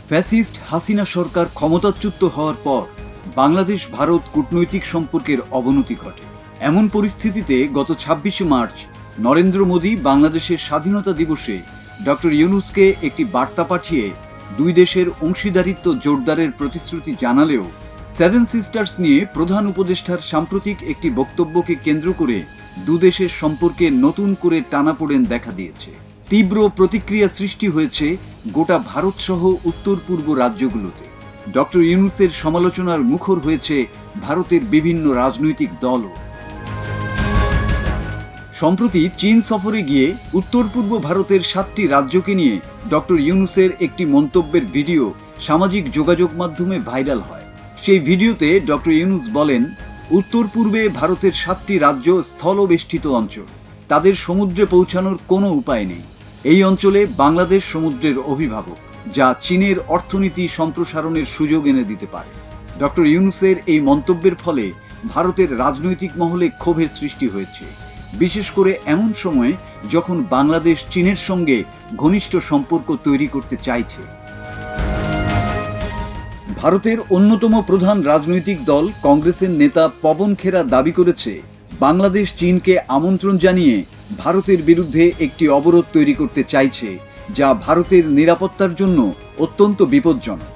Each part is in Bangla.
ফ্যাসিস্ট হাসিনা সরকার ক্ষমতাচ্যুত হওয়ার পর বাংলাদেশ ভারত কূটনৈতিক সম্পর্কের অবনতি ঘটে। এমন পরিস্থিতিতে গত ২৬শে মার্চ নরেন্দ্র মোদী বাংলাদেশের স্বাধীনতা দিবসে ডক্টর ইউনূসকে একটি বার্তা পাঠিয়ে দুই দেশের অংশীদারিত্ব জোরদারের প্রতিশ্রুতি জানালেও সেভেন সিস্টার্স নিয়ে প্রধান উপদেষ্টার সাম্প্রতিক একটি বক্তব্যকে কেন্দ্র করে দুদেশের সম্পর্কে নতুন করে টানাপোড়েন দেখা দিয়েছে। তীব্র প্রতিক্রিয়া সৃষ্টি হয়েছে গোটা ভারতসহ উত্তর পূর্ব রাজ্যগুলোতে। ডক্টর ইউনূসের সমালোচনার মুখর হয়েছে ভারতের বিভিন্ন রাজনৈতিক দলও। সম্প্রতি চীন সফরে গিয়ে উত্তর পূর্ব ভারতের ৭টি রাজ্যকে নিয়ে ডক্টর ইউনূসের একটি মন্তব্যের ভিডিও সামাজিক যোগাযোগ মাধ্যমে ভাইরাল হয়। সেই ভিডিওতে ডক্টর ইউনূস বলেন, উত্তর পূর্বে ভারতের ৭টি রাজ্য স্থলবেষ্টিত অঞ্চল, তাদের সমুদ্রে পৌঁছানোর কোনো উপায় নেই। এই অঞ্চলে বাংলাদেশ সমুদ্রের অভিভাবক, যা চীনের অর্থনীতি সম্প্রসারণের সুযোগ এনে দিতে পারে। ডক্টর ইউনূসের এই মন্তব্যের ফলে ভারতের রাজনৈতিক মহলে ক্ষোভের সৃষ্টি হয়েছে, বিশেষ করে এমন সময়ে যখন বাংলাদেশ চীনের সঙ্গে ঘনিষ্ঠ সম্পর্ক তৈরি করতে চাইছে। ভারতের অন্যতম প্রধান রাজনৈতিক দল কংগ্রেসের নেতা পবন খেরা দাবি করেছে, বাংলাদেশ চীনকে আমন্ত্রণ জানিয়ে ভারতের বিরুদ্ধে একটি অবরোধ তৈরি করতে চাইছে, যা ভারতের নিরাপত্তার জন্য অত্যন্ত বিপজ্জনক।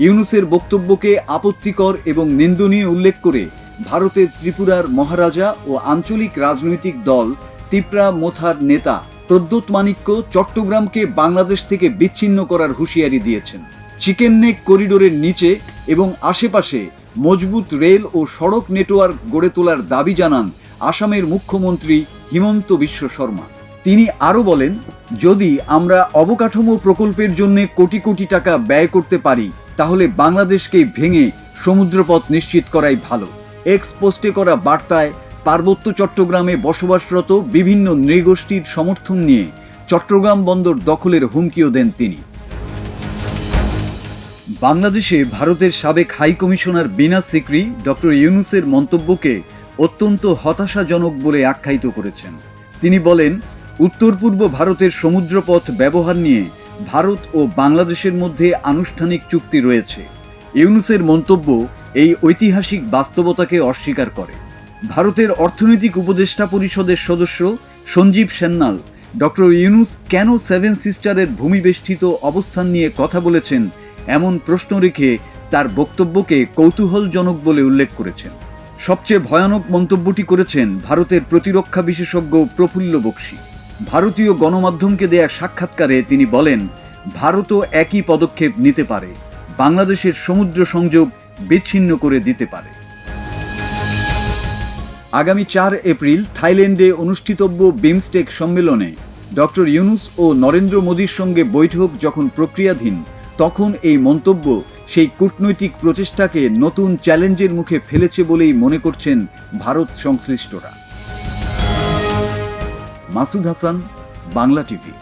ইউনূসের বক্তব্যকে আপত্তিকর এবং নিন্দনীয় উল্লেখ করে ভারতের ত্রিপুরার মহারাজা ও আঞ্চলিক রাজনৈতিক দল তিপ্রা মোথার নেতা প্রদ্যোৎ মাণিক্য চট্টগ্রামকে বাংলাদেশ থেকে বিচ্ছিন্ন করার হুঁশিয়ারি দিয়েছেন। চিকেন নেক করিডোরের নিচে এবং আশেপাশে মজবুত রেল ও সড়ক নেটওয়ার্ক গড়ে তোলার দাবি জানান আসামের মুখ্যমন্ত্রী হিমন্ত বিশ্ব শর্মা। তিনি আরও বলেন, যদি আমরা অবকাঠামো প্রকল্পের জন্য কোটি কোটি টাকা ব্যয় করতে পারি, তাহলে বাংলাদেশকে ভেঙে সমুদ্রপথ নিশ্চিত করাই ভালো। এক্স পোস্টে করা বার্তায় পার্বত্য চট্টগ্রামে বসবাসরত বিভিন্ন নৃগোষ্ঠীর সমর্থন নিয়ে চট্টগ্রাম বন্দর দখলের হুমকিও দেন তিনি। বাংলাদেশে ভারতের সাবেক হাই কমিশনার বিনা সিকরি ডক্টর ইউনূসের মন্তব্যকে অত্যন্ত হতাশাজনক বলে আখ্যায়িত করেছেন। তিনি বলেন, উত্তর পূর্ব ভারতের সমুদ্রপথ ব্যবহার নিয়ে ভারত ও বাংলাদেশের মধ্যে আনুষ্ঠানিক চুক্তি রয়েছে। ইউনূসের মন্তব্য এই ঐতিহাসিক বাস্তবতাকে অস্বীকার করে। ভারতের অর্থনৈতিক উপদেষ্টা পরিষদের সদস্য সঞ্জীব সান্যাল ডক্টর ইউনূস কেন সেভেন সিস্টারের ভূমিবেষ্টিত অবস্থান নিয়ে কথা বলেছেন এমন প্রশ্ন রেখে তার বক্তব্যকে কৌতূহলজনক বলে উল্লেখ করেছেন। সবচেয়ে ভয়ানক মন্তব্যটি করেছেন ভারতের প্রতিরক্ষা বিশেষজ্ঞ প্রফুল্ল বক্সী। ভারতীয় গণমাধ্যমকে দেয়া সাক্ষাৎকারে তিনি বলেন, ভারতও একই পদক্ষেপ নিতে পারে, বাংলাদেশের সমুদ্র সংযোগ বিচ্ছিন্ন করে দিতে পারে। আগামী ৪ এপ্রিল থাইল্যান্ডে অনুষ্ঠিতব্য বিমস্টেক সম্মেলনে ডক্টর ইউনূস ও নরেন্দ্র মোদীর সঙ্গে বৈঠক যখন প্রক্রিয়াধীন, তখন এই মন্তব্য সেই কূটনৈতিক প্রচেষ্টাকে নতুন চ্যালেঞ্জের মুখে ফেলেছে বলেই মনে করছেন ভারত সংশ্লিষ্টরা। মাসুদ হাসান, বাংলা টিভি।